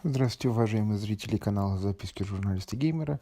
Здравствуйте, уважаемые зрители канала «Записки журналиста-геймера».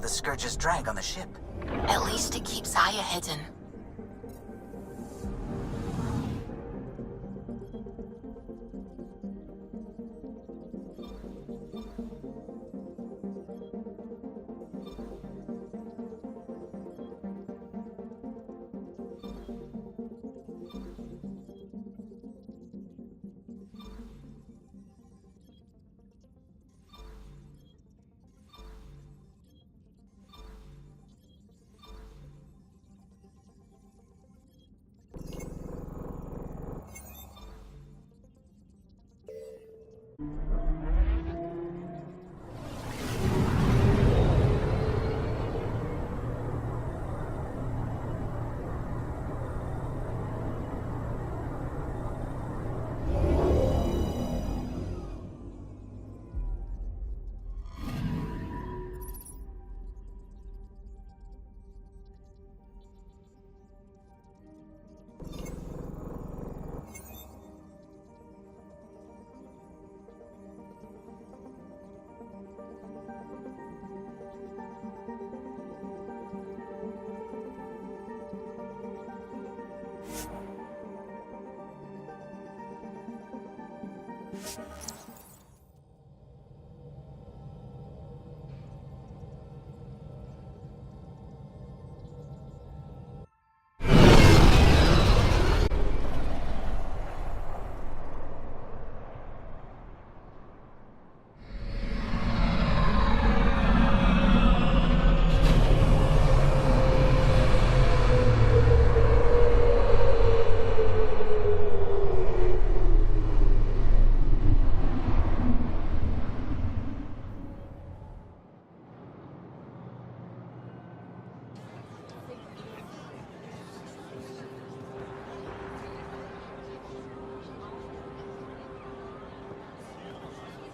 The Scourge's drag on the ship. At least it keeps Aya hidden.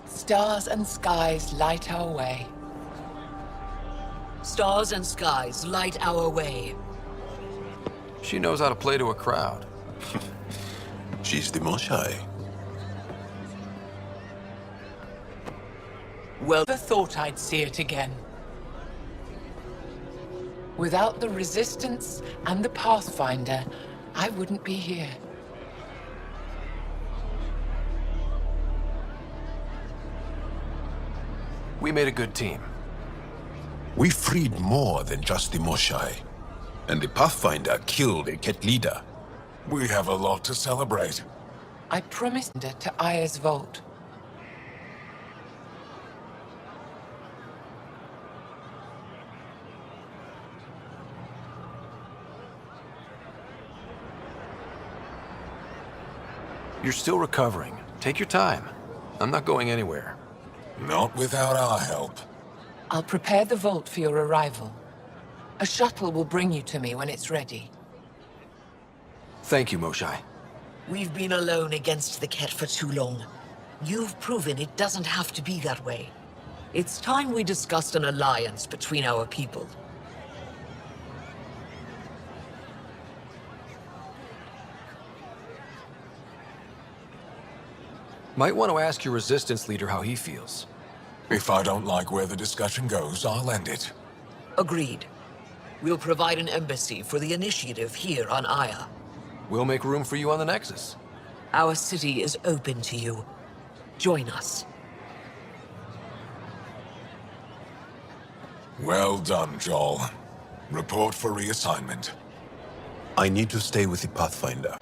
Stars and skies light our way. Stars and skies light our way. She knows how to play to a crowd. She's the most shy. Well, I thought I'd see it again. Without the Resistance and the Pathfinder, I wouldn't be here. We made a good team. We freed more than just the Moshai. And the Pathfinder killed a Ket leader. We have a lot to celebrate. I promised her to Aya's vault. You're still recovering. Take your time. I'm not going anywhere. Not without our help. I'll prepare the vault for your arrival. A shuttle will bring you to me when it's ready. Thank you, Moshai. We've been alone against the Ket for too long. You've proven it doesn't have to be that way. It's time we discussed an alliance between our people. Might want to ask your Resistance leader how he feels. If I don't like where the discussion goes, I'll end it. Agreed. We'll provide an embassy for the initiative here on Aya. We'll make room for you on the Nexus. Our city is open to you. Join us. Well done, Joel. Report for reassignment. I need to stay with the Pathfinder.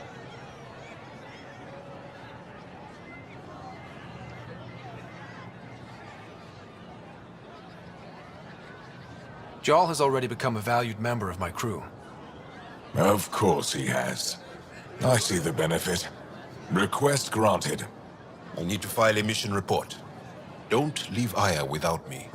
Jarl has already become a valued member of my crew. Of course he has. I see the benefit. Request granted. I need to file a mission report. Don't leave Aya without me.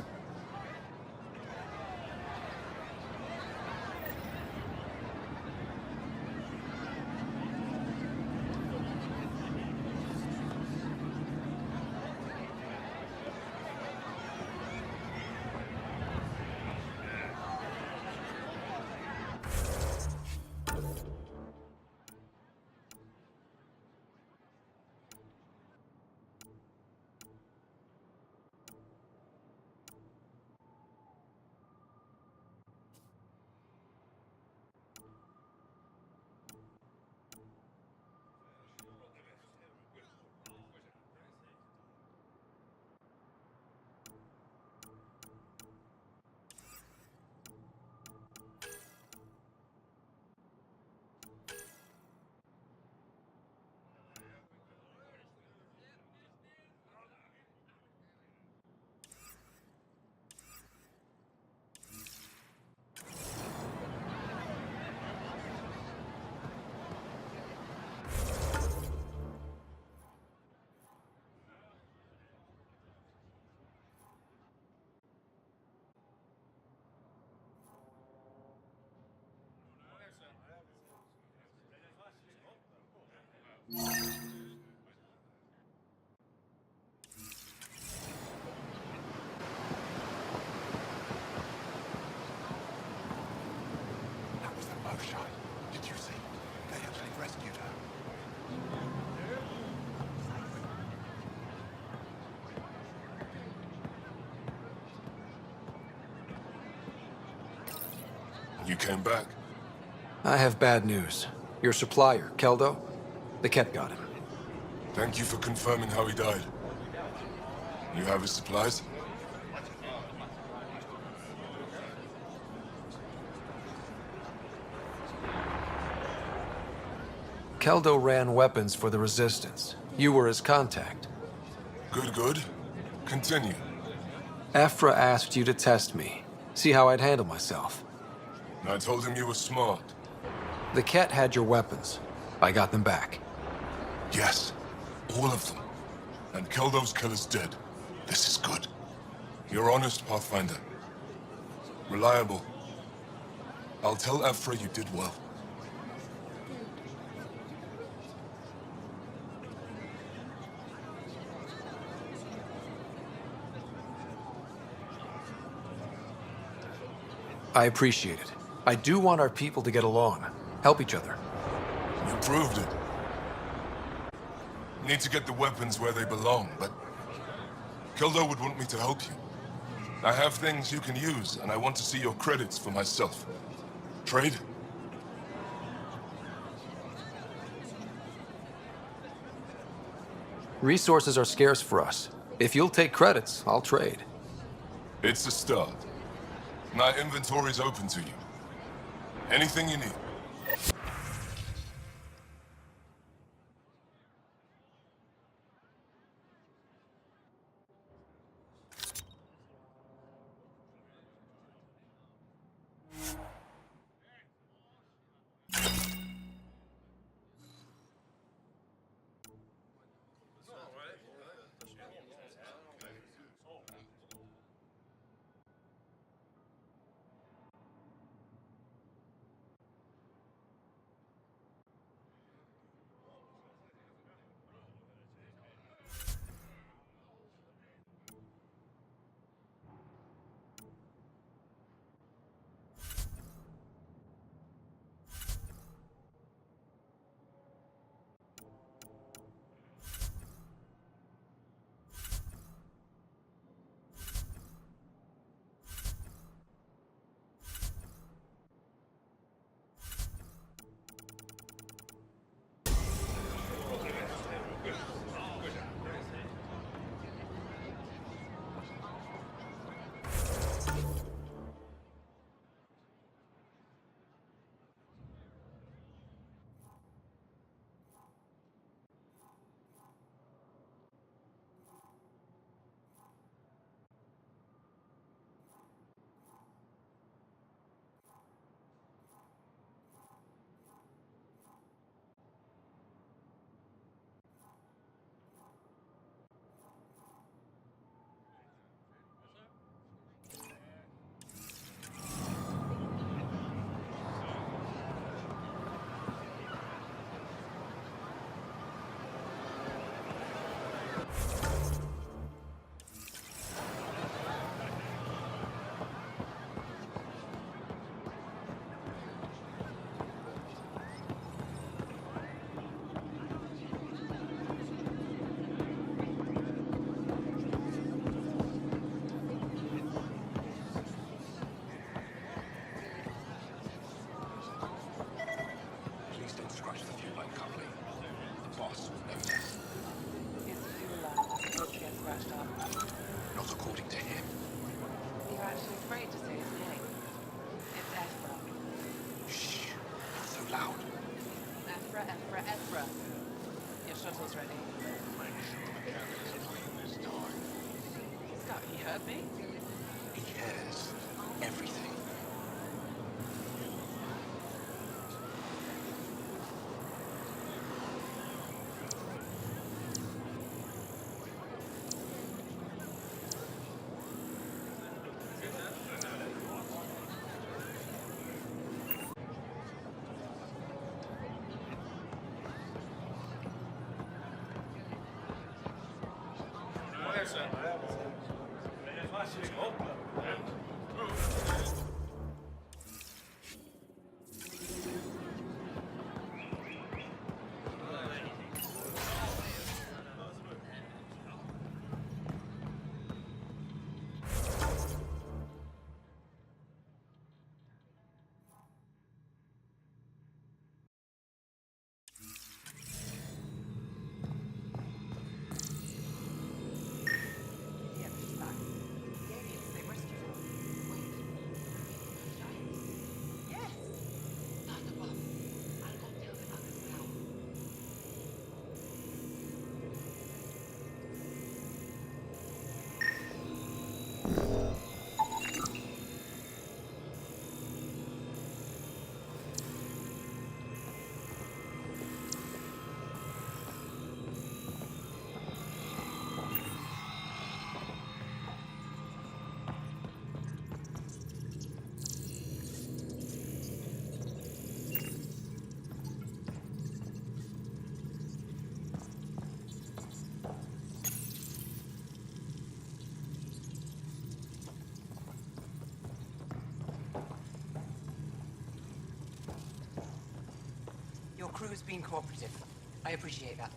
That was the Moshai. Did you see? They actually rescued her. You came back? I have bad news. Your supplier, Keldo, the Ket got him. Thank you for confirming how he died. You have his supplies? Keldo ran weapons for the Resistance. You were his contact. Good, good. Continue. Ephra asked you to test me, see how I'd handle myself. I told him you were smart. The Ket had your weapons. I got them back. Yes, all of them. And Keldo's killer's dead. This is good. You're honest, Pathfinder. Reliable. I'll tell Ephra you did well. I appreciate it. I do want our people to get along, help each other. You proved it. Need to get the weapons where they belong, but Keldo would want me to help you. I have things you can use, and I want to see your credits for myself. Trade? Resources are scarce for us. If you'll take credits, I'll trade. It's a start. My inventory's open to you. Anything you need. Not according to him. You're actually afraid to say his name. It's Ephra. Shh, not so loud. Ephra, Ephra, Ephra. Your shuttle's ready. Scott, you heard me? He cares. Everything. crew's been cooperative. I appreciate that.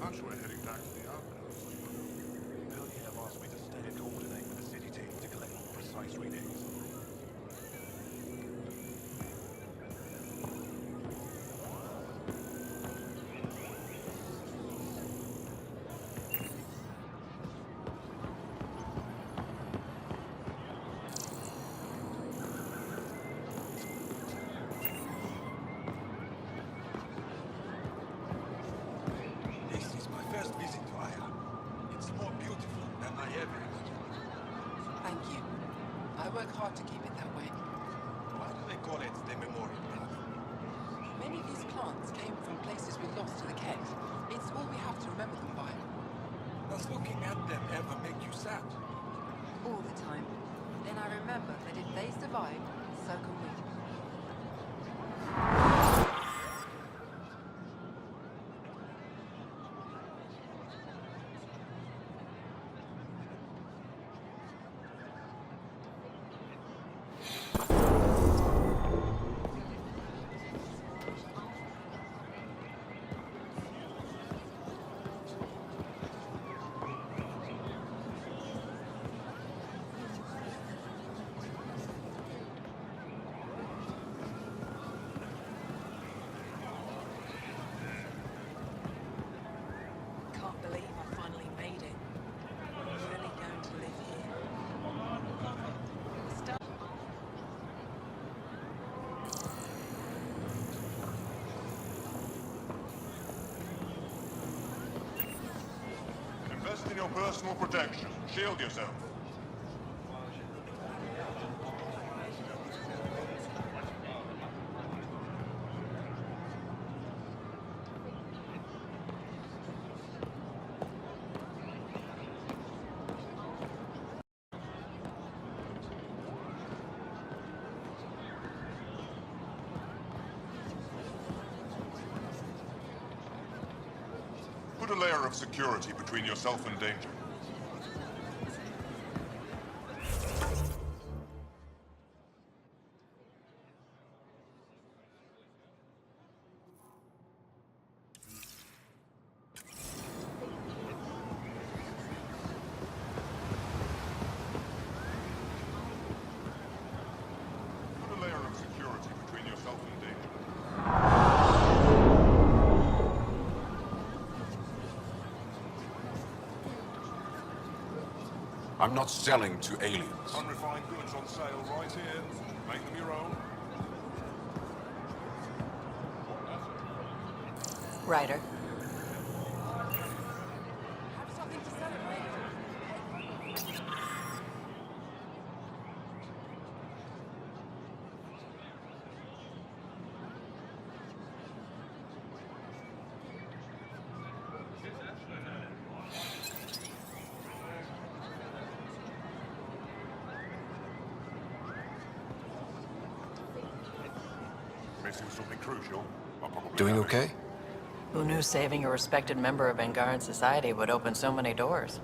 thought you were heading back to the outpost. Billy have asked me to stay and coordinate with the city team to collect more precise readings. Thank you. I work hard to keep it that way. Why do they call it the Memorial Path? Many of these plants came from places we lost to the Ket. It's all we have to remember them by. Does looking at them ever make you sad? All the time. Then I remember that if they survived, so can we. personal protection. Shield yourself. Put a layer of security between yourself and danger. Put a layer of security between yourself and danger. I'm not selling to aliens. Unrefined goods on sale right here. Make them your own. Ryder. Have something to celebrate. Missing something crucial. I'll probably Doing have it. okay? Who knew saving a respected member of Vanguard society would open so many doors?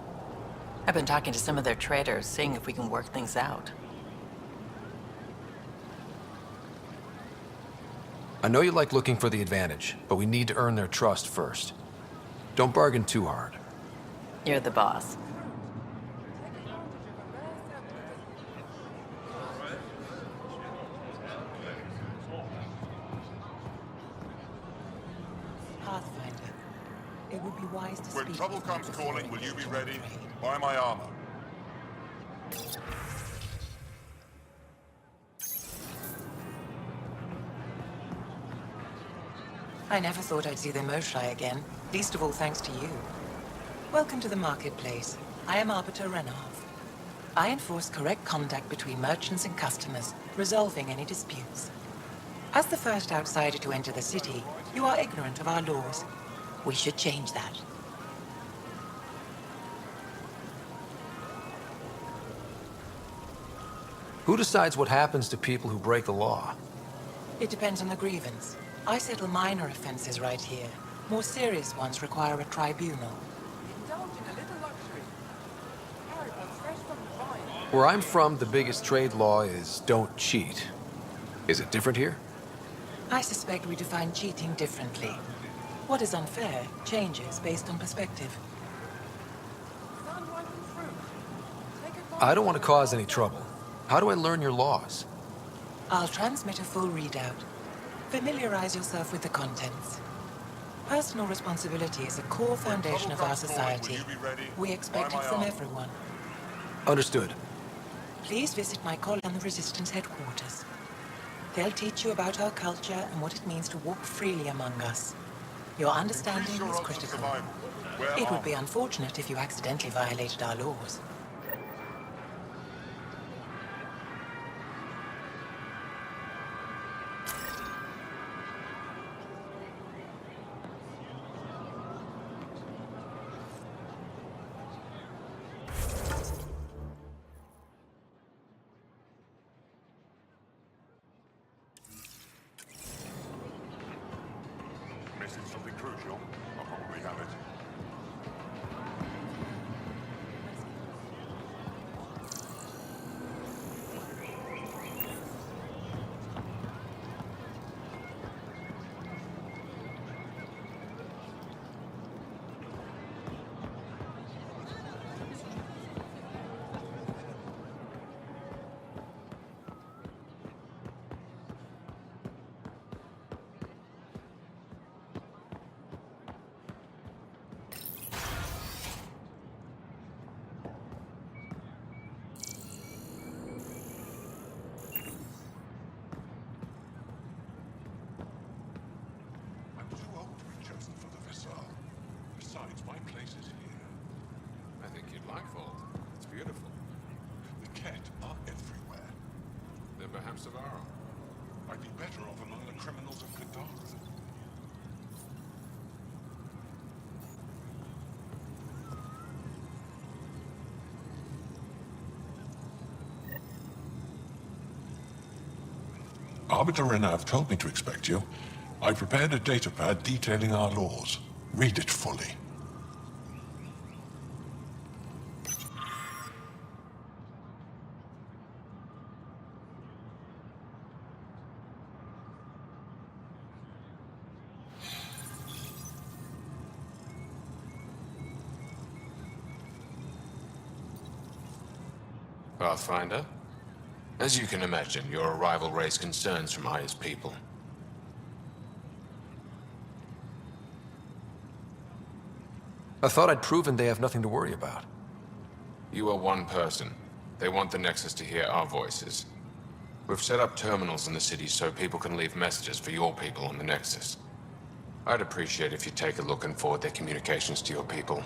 I've been talking to some of their traders, seeing if we can work things out. I know you like looking for the advantage, but we need to earn their trust first. Don't bargain too hard. You're the boss. Pathfinder, it would be wise to When speak trouble with me comes before calling, will you be engaging in ready? trade. Buy my armor. I never thought I'd see the Moshlai again, least of all thanks to you. Welcome to the marketplace. I am Arbiter Renov. I enforce correct contact between merchants and customers, resolving any disputes. As the first outsider to enter the city, you are ignorant of our laws. We should change that. Who decides what happens to people who break the law? It depends on the grievance. I settle minor offenses right here. More serious ones require a tribunal. Indulge in a little luxury. Haribon fresh from the vine. Where I'm from, the biggest trade law is don't cheat. Is it different here? I suspect we define cheating differently. What is unfair changes based on perspective. Sun ripened fruit. Take advantage I don't want to of cause the any trouble. How do I learn your laws? I'll transmit a full readout. Familiarize yourself with the contents. Personal responsibility is a core foundation of our society. We expect it from everyone. Understood. Please visit my colleague on the Resistance headquarters. They'll teach you about our culture and what it means to walk freely among us. Your understanding is critical. It would be unfortunate if you accidentally violated our laws. Missing something crucial. I'll probably have it. business of our own. I'd be better off among the criminals of Qatar. Arbiter Renav told me to expect you. I prepared a datapad detailing our laws. Read it fully. Pathfinder? As you can imagine, your arrival raised concerns from Aya's people. I thought I'd proven they have nothing to worry about. You are one person. They want the Nexus to hear our voices. We've set up terminals in the city so people can leave messages for your people on the Nexus. I'd appreciate if you take a look and forward their communications to your people.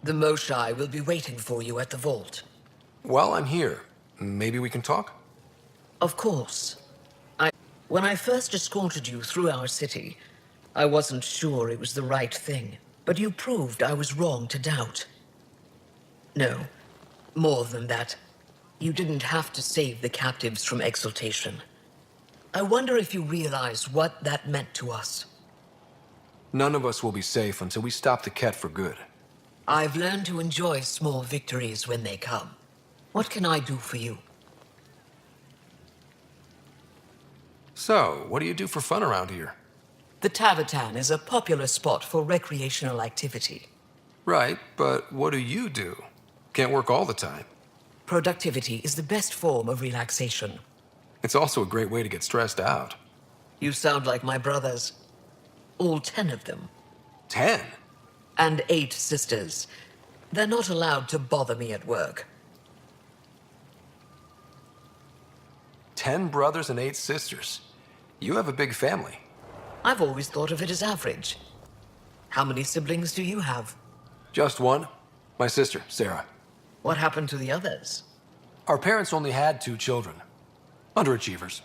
The Moshai will be waiting for you at the vault. While I'm here, maybe we can talk? Of course. When I first escorted you through our city, I wasn't sure it was the right thing, but you proved I was wrong to doubt. No, more than that. You didn't have to save the captives from exaltation. I wonder if you realize what that meant to us. None of us will be safe until we stop the Ket for good. I've learned to enjoy small victories when they come. What can I do for you? So, what do you do for fun around here? The Tavatan is a popular spot for recreational activity. Right, but what do you do? Can't work all the time. Productivity is the best form of relaxation. It's also a great way to get stressed out. You sound like my brothers. All 10 of them. 10? And 8 sisters. They're not allowed to bother me at work. 10 brothers and 8 sisters. You have a big family. I've always thought of it as average. How many siblings do you have? Just one. My sister, Sarah. What happened to the others? Our parents only had 2 children. Underachievers.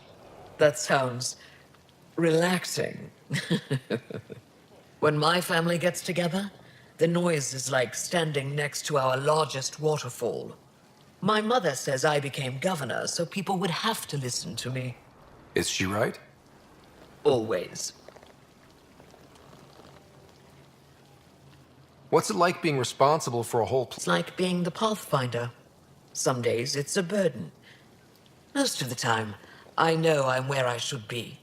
That sounds relaxing. When my family gets together, the noise is like standing next to our largest waterfall. My mother says I became governor, so people would have to listen to me. Is she right? Always. What's it like being responsible for a whole It's like being the pathfinder. Some days it's a burden. Most of the time, I know I'm where I should be.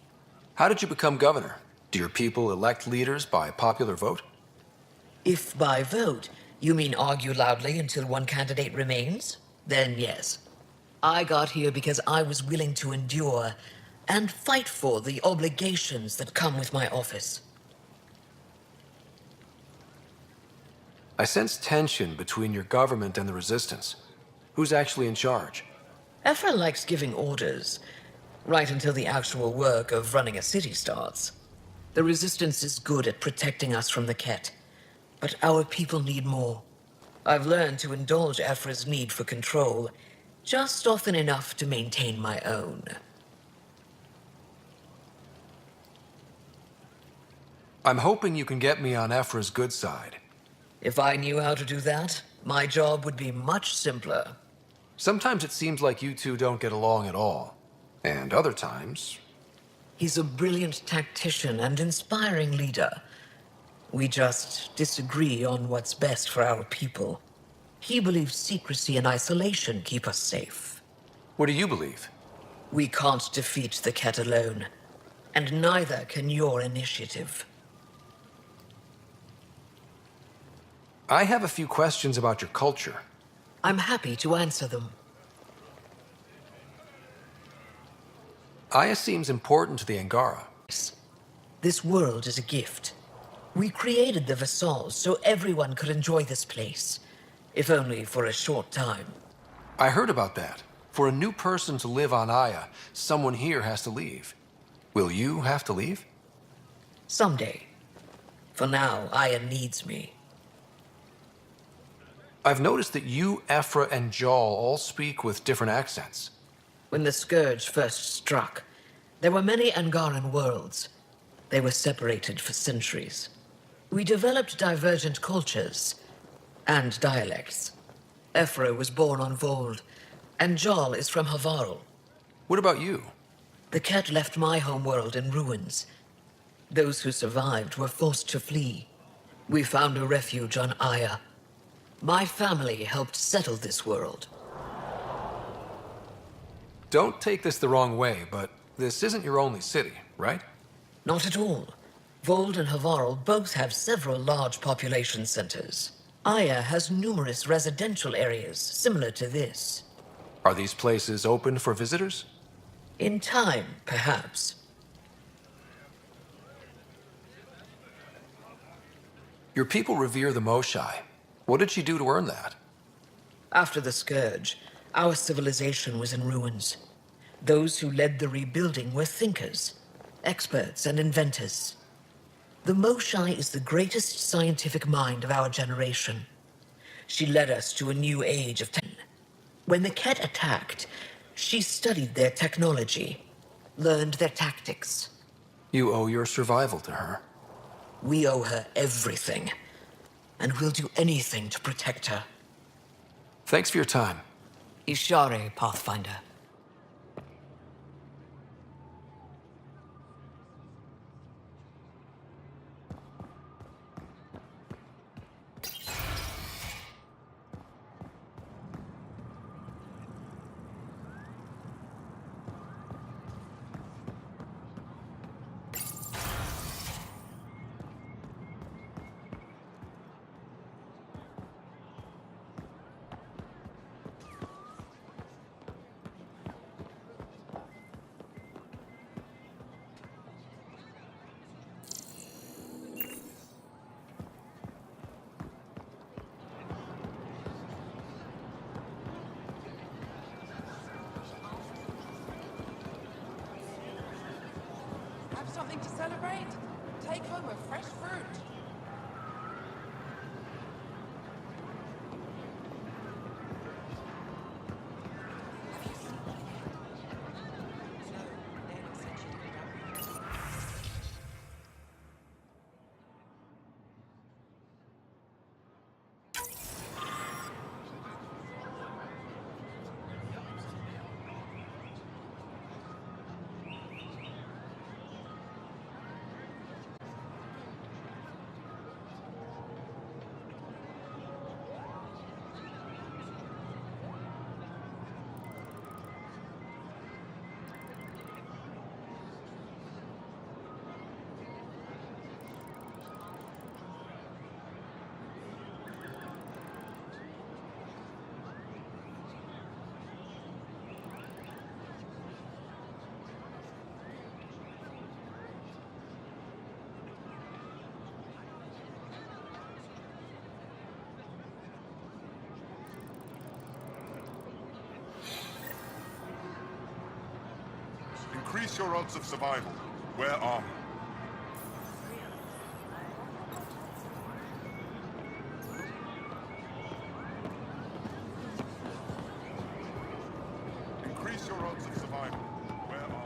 How did you become governor? Do your people elect leaders by popular vote? If by vote you mean argue loudly until one candidate remains, then yes. I got here because I was willing to endure and fight for the obligations that come with my office. I sense tension between your government and the resistance. Who's actually in charge? Ephra likes giving orders, right until the actual work of running a city starts. The resistance is good at protecting us from the Ket, but our people need more. I've learned to indulge Ephra's need for control, just often enough to maintain my own. I'm hoping you can get me on Ephra's good side. If I knew how to do that, my job would be much simpler. Sometimes it seems like you two don't get along at all. And other times... He's a brilliant tactician and inspiring leader. We just disagree on what's best for our people. He believes secrecy and isolation keep us safe. What do you believe? We can't defeat the Ket alone, and neither can your initiative. I have a few questions about your culture. I'm happy to answer them. Aya seems important to the Angara. This world is a gift. We created the Vassals so everyone could enjoy this place, if only for a short time. I heard about that. For a new person to live on Aya, someone here has to leave. Will you have to leave? Someday. For now, Aya needs me. I've noticed that you, Ephra, and Jal all speak with different accents. When the Scourge first struck, there were many Angaran worlds. They were separated for centuries. We developed divergent cultures and dialects. Ephra was born on Vold, and Jal is from Havarl. What about you? The Ket left my homeworld in ruins. Those who survived were forced to flee. We found a refuge on Aya. My family helped settle this world. Don't take this the wrong way, but this isn't your only city, right? Not at all. Vold and Havarl both have several large population centers. Aya has numerous residential areas similar to this. Are these places open for visitors? In time, perhaps. Your people revere the Moshai. What did she do to earn that? After the Scourge, our civilization was in ruins. Those who led the rebuilding were thinkers, experts, and inventors. The Moshai is the greatest scientific mind of our generation. She led us to a new age of tech. When the Ket attacked, she studied their technology, learned their tactics. You owe your survival to her. We owe her everything, and we'll do anything to protect her. Thanks for your time. Ishare, Pathfinder. Have something to celebrate? Take home a fresh fruit. Have you seen her yet? No, Naomi said she'd meet up with her. Increase your odds of survival. Wear armor. Increase your odds of survival. Wear armor.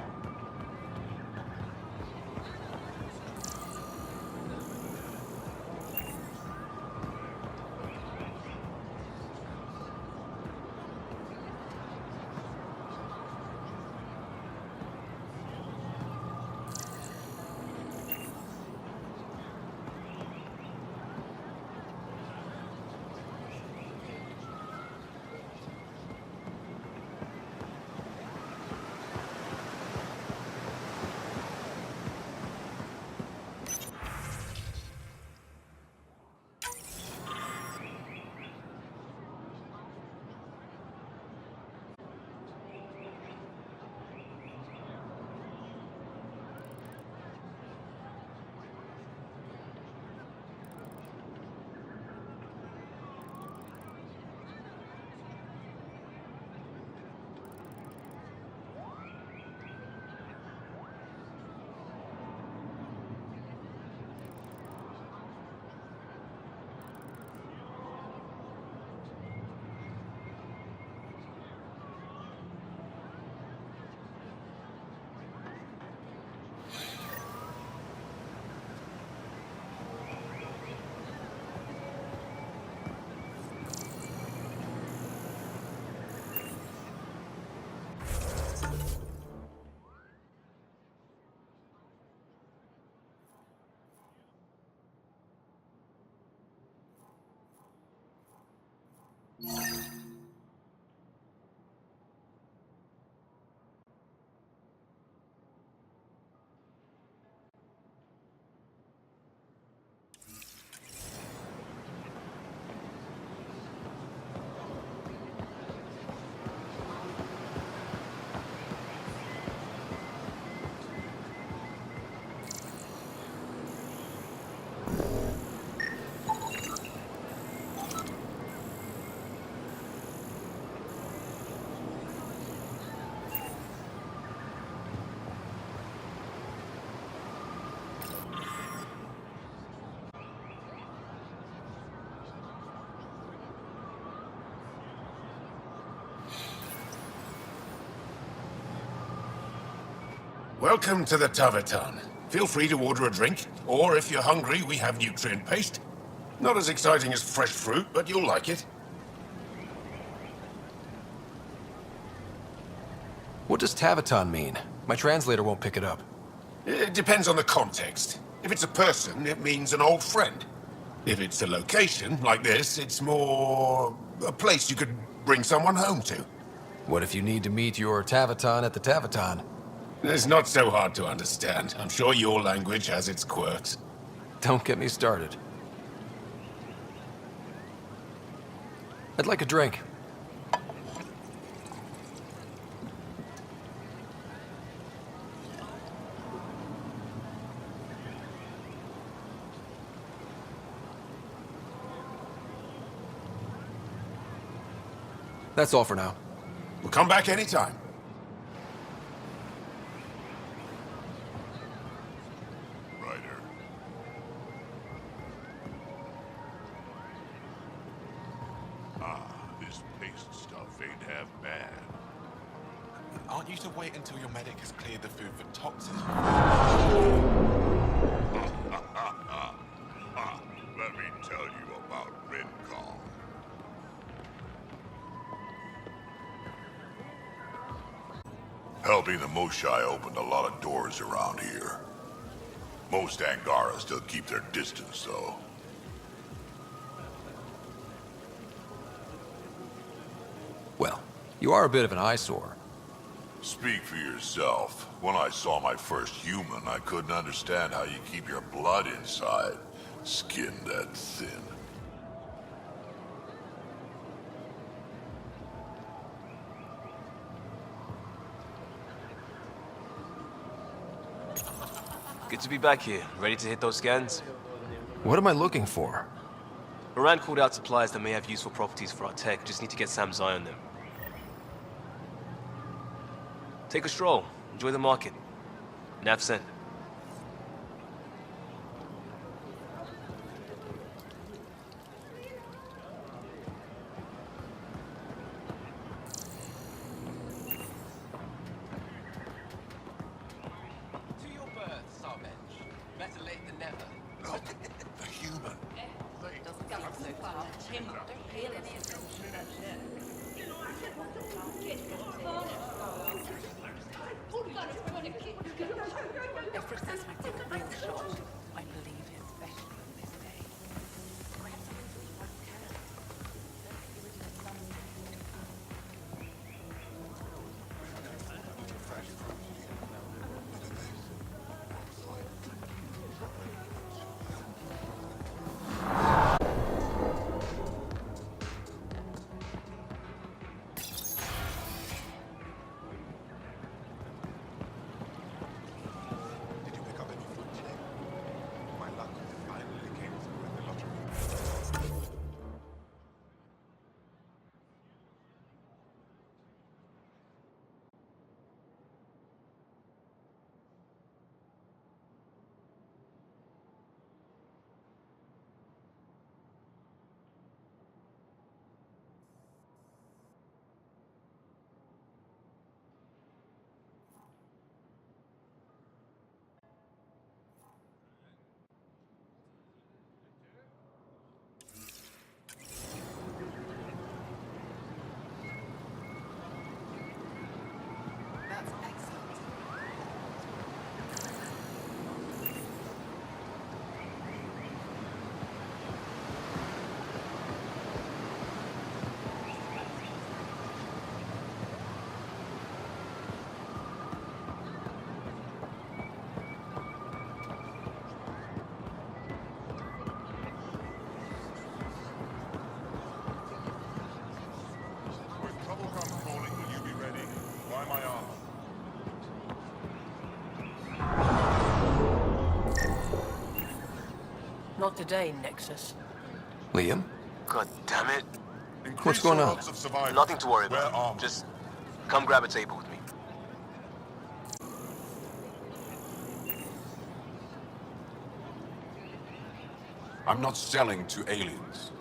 Welcome to the Taverton. Feel free to order a drink, or if you're hungry, we have nutrient paste. Not as exciting as fresh fruit, but you'll like it. What does Taverton mean? My translator won't pick it up. It depends on the context. If it's a person, it means an old friend. If it's a location, like this, it's more a place you could bring someone home to. What if you need to meet your Taverton at the Taverton? It's not so hard to understand. I'm sure your language has its quirks. Don't get me started. I'd like a drink. That's all for now. We'll come back anytime. fate have bad. Aren't you to wait until your medic has cleared the food for toxins? Let me tell you about Rincon. Helping the Moshai opened a lot of doors around here. Most Angara still keep their distance, though. Well, you are a bit of an eyesore. Speak for yourself. When I saw my first human, I couldn't understand how you keep your blood inside. Skin that thin. Good to be back here. Ready to hit those scans? What am I looking for? Moran called out supplies that may have useful properties for our tech. Just need to get Sam's eye on them. Take a stroll. Enjoy the market. Nav sent. To your birth, Sarbench. Better late than never. Look, the human. I believe especially on this day. Did you pick up any food today? My luck finally came through in the lottery. That's excellent. When trouble comes calling, will you be ready? Why my arm? Not today, Nexus. Liam? God damn it. What's going on? Nothing to worry about. Just come grab a table with me. I'm not selling to aliens.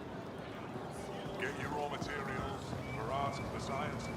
Get your raw materials for art and for science.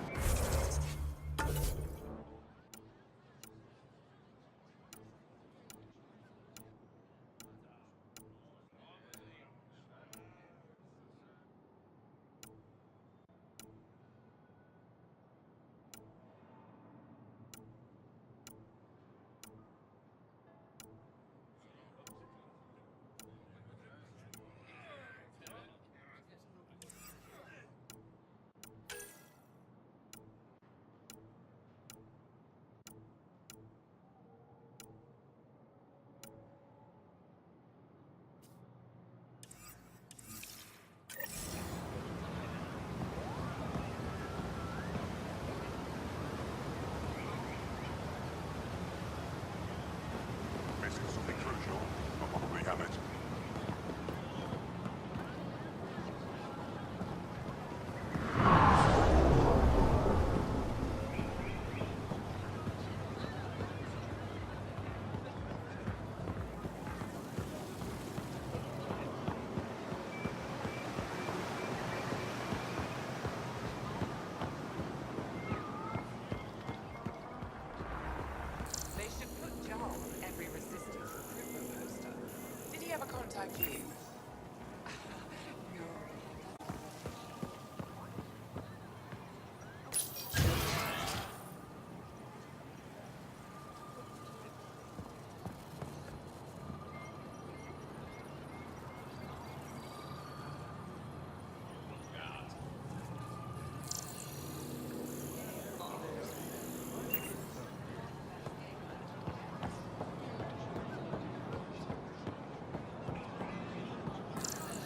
contact you.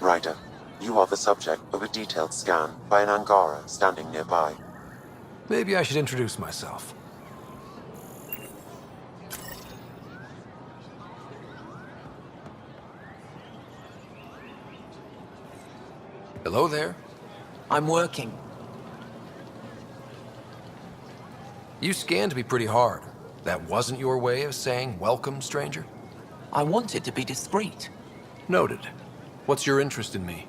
Ryder, you are the subject of a detailed scan by an Angara standing nearby. Maybe I should introduce myself. Hello there. I'm working. You scanned me pretty hard. That wasn't your way of saying welcome, stranger? I wanted to be discreet. Noted. What's your interest in me?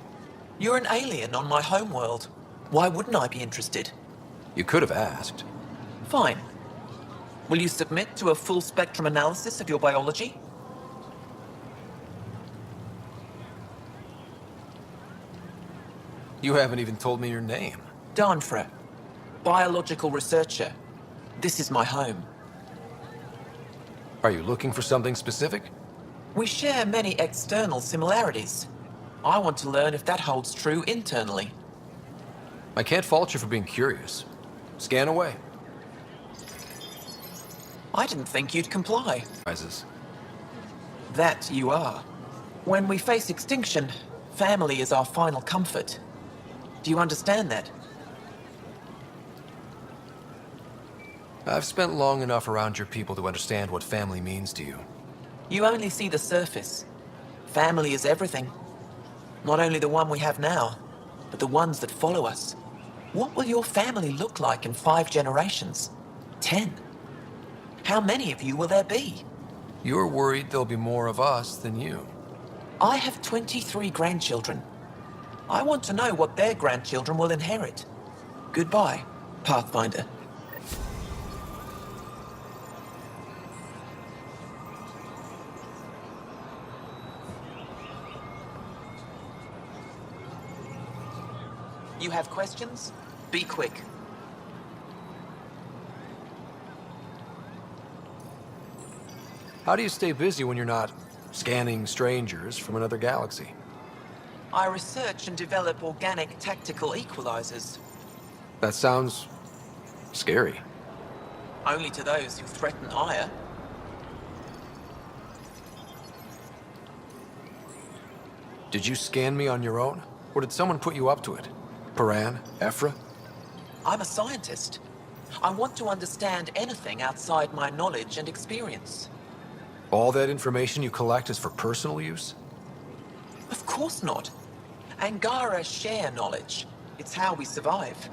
You're an alien on my homeworld. Why wouldn't I be interested? You could have asked. Fine. Will you submit to a full spectrum analysis of your biology? You haven't even told me your name. Danfra. Biological researcher. This is my home. Are you looking for something specific? We share many external similarities. I want to learn if that holds true internally. I can't fault you for being curious. Scan away. I didn't think you'd comply. Rises. That you are. When we face extinction, family is our final comfort. Do you understand that? I've spent long enough around your people to understand what family means to you. You only see the surface. Family is everything. Not only the one we have now, but the ones that follow us. What will your family look like in 5 generations? 10? How many of you will there be? You're worried there'll be more of us than you. I have 23 grandchildren. I want to know what their grandchildren will inherit. Goodbye, Pathfinder. You have questions? Be quick. How do you stay busy when you're not scanning strangers from another galaxy? I research and develop organic tactical equalizers. That sounds scary. Only to those who threaten Aya. Did you scan me on your own? Or did someone put you up to it? Paran? Ephra? I'm a scientist. I want to understand anything outside my knowledge and experience. All that information you collect is for personal use? Of course not. Angara share knowledge. It's how we survive.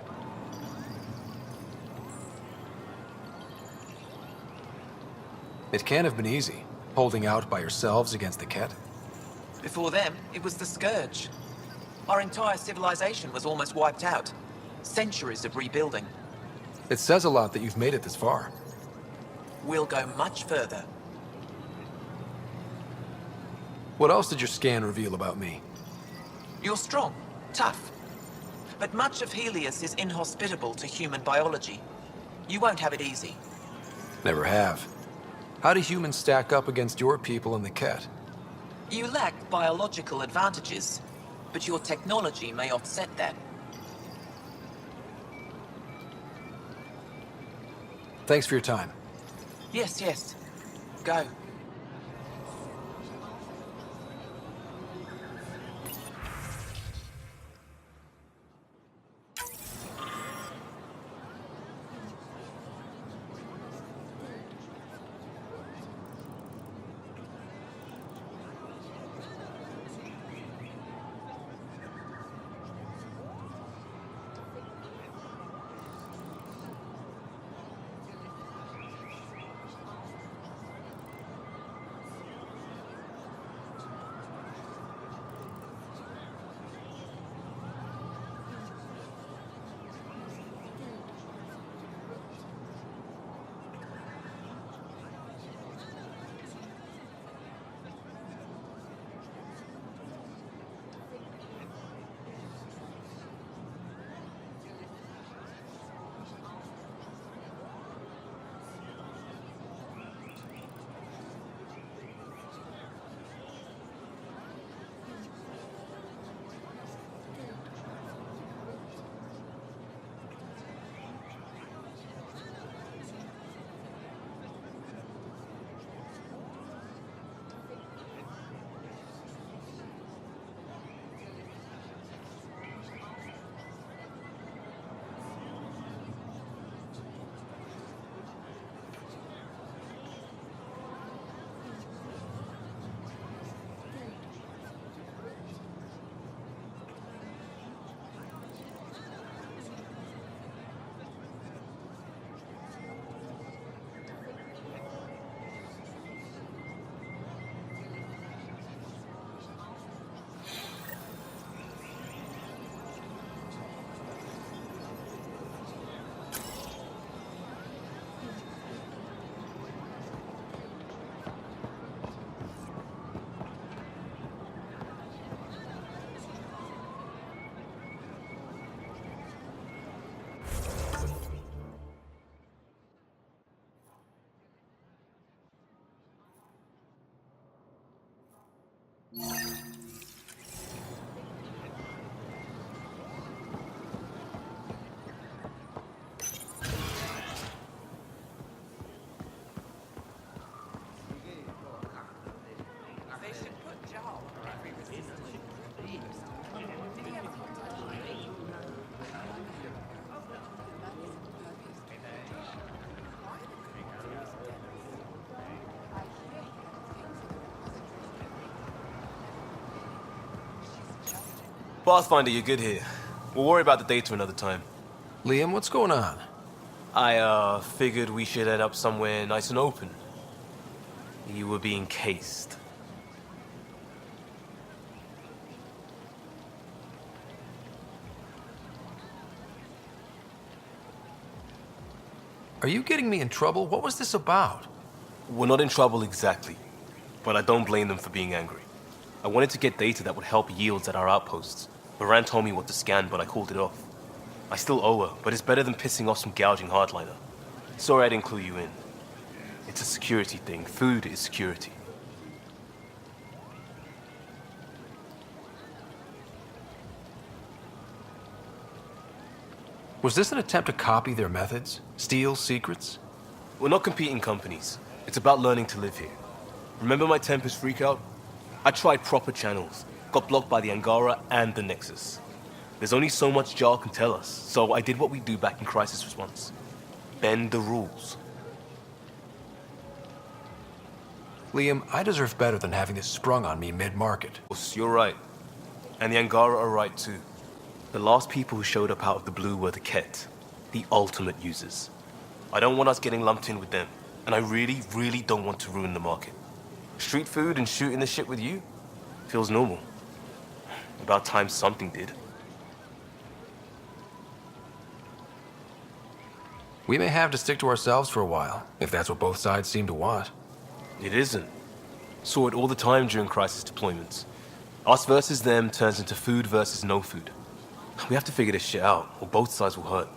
It can't have been easy, holding out by yourselves against the Ket. Before them, it was the Scourge. Our entire civilization was almost wiped out. Centuries of rebuilding. It says a lot that you've made it this far. We'll go much further. What else did your scan reveal about me? You're strong, tough. But much of Helios is inhospitable to human biology. You won't have it easy. Never have. How do humans stack up against your people in the Ket? You lack biological advantages, but your technology may offset that. Thanks for your time. Yes, yes. Go. Pathfinder, you're good here. We'll worry about the data another time. Liam, what's going on? I, figured we should head up somewhere nice and open. You were being cased. Are you getting me in trouble? What was this about? We're not in trouble exactly, but I don't blame them for being angry. I wanted to get data that would help yields at our outposts. Moran told me what to scan, but I called it off. I still owe her, but it's better than pissing off some gouging hardliner. Sorry I didn't clue you in. It's a security thing. Food is security. Was this an attempt to copy their methods? Steal secrets? We're not competing companies. It's about learning to live here. Remember my Tempest freakout? I tried proper channels. Got blocked by the Angara and the Nexus. There's only so much Jar can tell us, so I did what we do back in crisis response. Bend the rules. Liam, I deserve better than having this sprung on me mid-market. You're right. And the Angara are right too. The last people who showed up out of the blue were the Ket, the ultimate users. I don't want us getting lumped in with them, and I really, really don't want to ruin the market. Street food and shooting the shit with you feels normal. About time something did. We may have to stick to ourselves for a while, if that's what both sides seem to want. It isn't. Saw it all the time during crisis deployments. Us versus them turns into food versus no food. We have to figure this shit out, or both sides will hurt.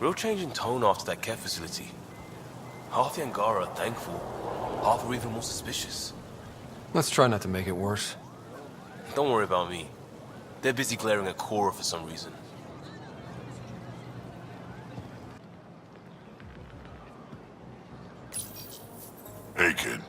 Real change in tone after that care facility. Half the Angara are thankful, half are even more suspicious. Let's try not to make it worse. Don't worry about me. They're busy glaring at Cora for some reason. Hey, kid.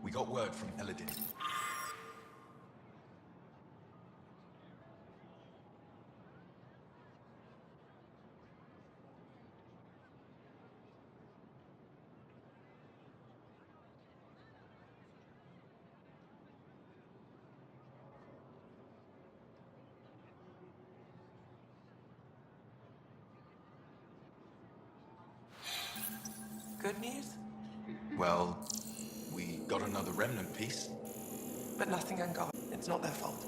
We got word from Eladin. good news? Well, we got another remnant piece. But nothing Angara. It's not their fault.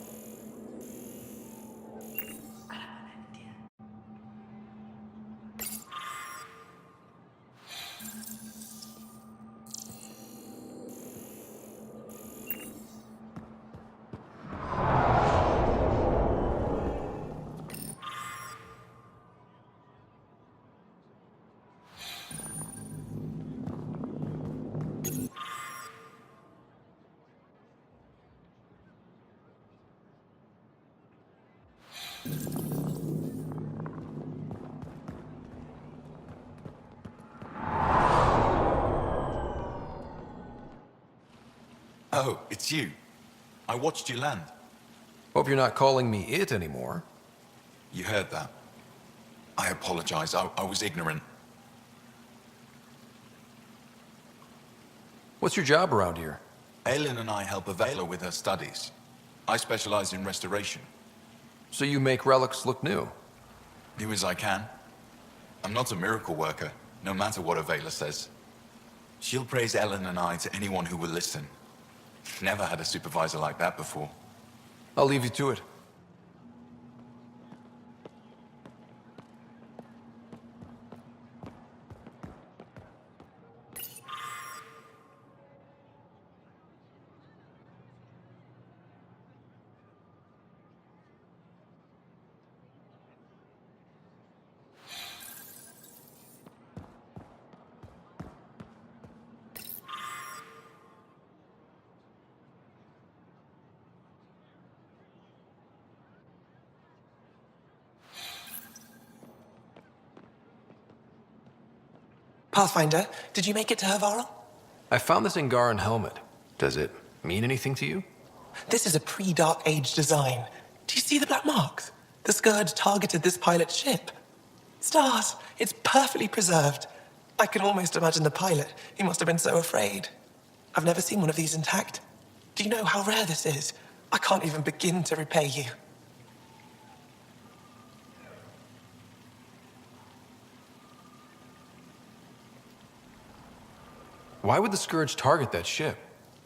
Oh, it's you. I watched you land. Hope you're not calling me it anymore. You heard that. I apologize. I was ignorant. What's your job around here? Aelin and I help Avela with her studies. I specialize in restoration. So you make relics look new? Do as I can. I'm not a miracle worker, no matter what Avela says. She'll praise Ellen and I to anyone who will listen. Never had a supervisor like that before. I'll leave you to it. Pathfinder, did you make it to Hervarl? I found this Angaran helmet. Does it mean anything to you? This is a pre-Dark Age design. Do you see the black marks? The Scourge targeted this pilot's ship. Stars, it's perfectly preserved. I can almost imagine the pilot. He must have been so afraid. I've never seen one of these intact. Do you know how rare this is? I can't even begin to repay you. Why would the Scourge target that ship?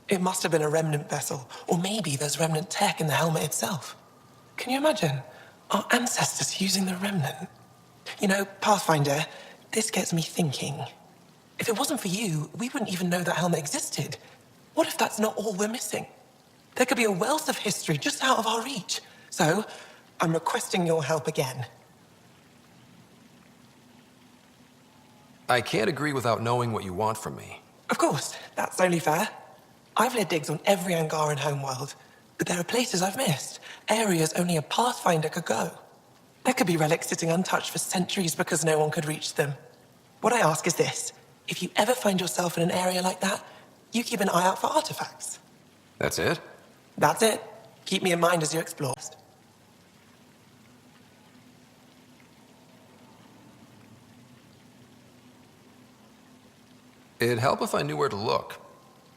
It must have been a remnant vessel, or maybe there's remnant tech in the helmet itself. Can you imagine? Our ancestors using the remnant. You know, Pathfinder, this gets me thinking. If it wasn't for you, we wouldn't even know that helmet existed. What if that's not all we're missing? There could be a wealth of history just out of our reach. So, I'm requesting your help again. I can't agree without knowing what you want from me. Of course, that's only fair. I've led digs on every Angaran homeworld, but there are places I've missed, areas only a Pathfinder could go. There could be relics sitting untouched for centuries because no one could reach them. What I ask is this: if you ever find yourself in an area like that, you keep an eye out for artifacts. That's it? That's it. Keep me in mind as you explore. It'd help if I knew where to look.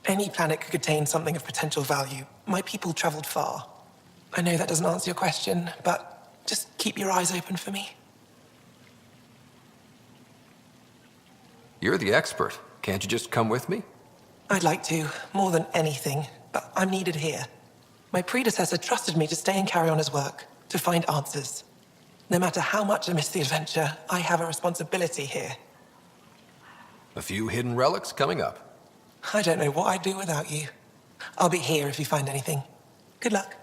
Any planet could contain something of potential value. My people traveled far. I know that doesn't answer your question, but just keep your eyes open for me. You're the expert. Can't you just come with me? I'd like to, more than anything, but I'm needed here. My predecessor trusted me to stay and carry on his work, to find answers. No matter how much I miss the adventure, I have a responsibility here. A few hidden relics coming up. I don't know what I'd do without you. I'll be here if you find anything. Good luck.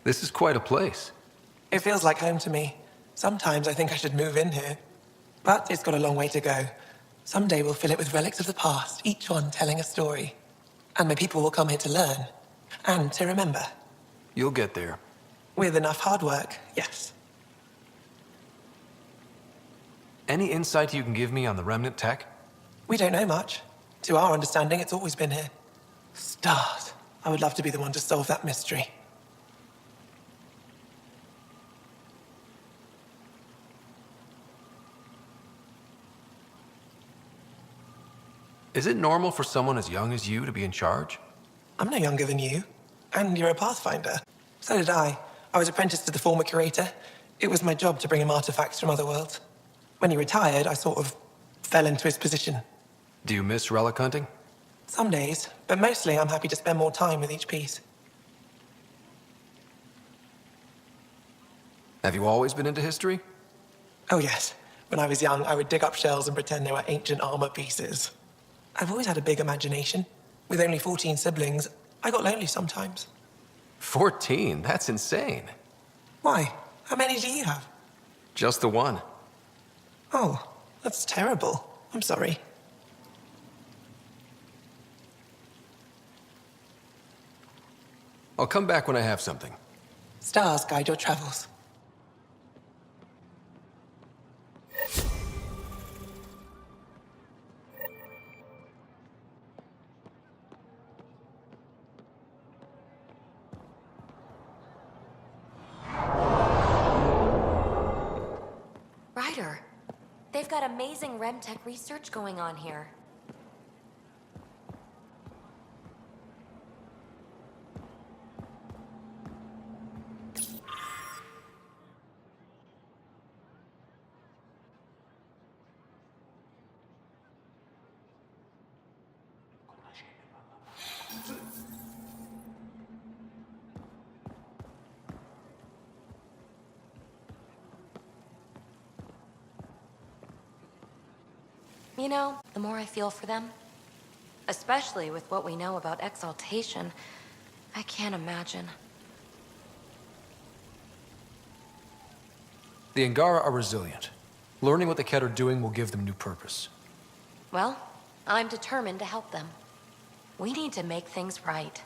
This is quite a place. It feels like home to me. Sometimes I think I should move in here. But it's got a long way to go. Someday we'll fill it with relics of the past, each one telling a story. And my people will come here to learn. And to remember. You'll get there. With enough hard work, yes. Any insight you can give me on the remnant tech? We don't know much. To our understanding, it's always been here. Stars. I would love to be the one to solve that mystery. Is it normal for someone as young as you to be in charge? I'm no younger than you. And you're a Pathfinder. So did I. I was apprenticed to the former curator. It was my job to bring him artifacts from other worlds. When he retired, I sort of fell into his position. Do you miss relic hunting? Some days, but mostly I'm happy to spend more time with each piece. Have you always been into history? Oh yes. When I was young, I would dig up shells and pretend they were ancient armor pieces. I've always had a big imagination. With only 14 siblings, I got lonely sometimes. 14? That's insane. Why? How many do you have? Just the one. Oh, that's terrible. I'm sorry. I'll come back when I have something. Stars guide your travels. Ryder, they've got amazing RemTech research going on here. You know, the more I feel for them, especially with what we know about exaltation, I can't imagine. The Angara are resilient. Learning what the Ket are doing will give them new purpose. Well, I'm determined to help them. We need to make things right.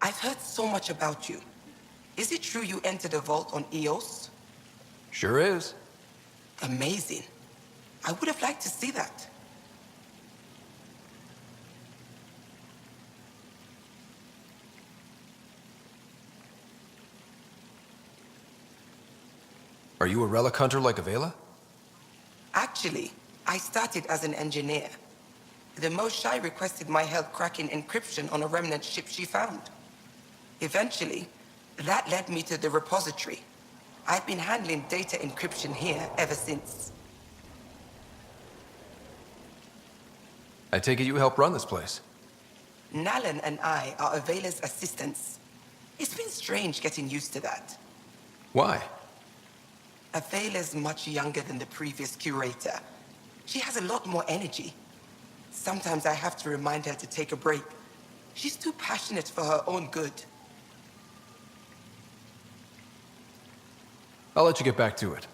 I've heard so much about you. Is it true you entered a vault on Eos? Sure is. Amazing. I would have liked to see that. Are you a relic hunter like Avela? Actually, I started as an engineer. The Moshai requested my help cracking encryption on a remnant ship she found. Eventually, that led me to the repository. I've been handling data encryption here ever since. I take it you help run this place. Nalan and I are Avela's assistants. It's been strange getting used to that. Why? Avela's much younger than the previous curator. She has a lot more energy. Sometimes I have to remind her to take a break. She's too passionate for her own good. I'll let you get back to it.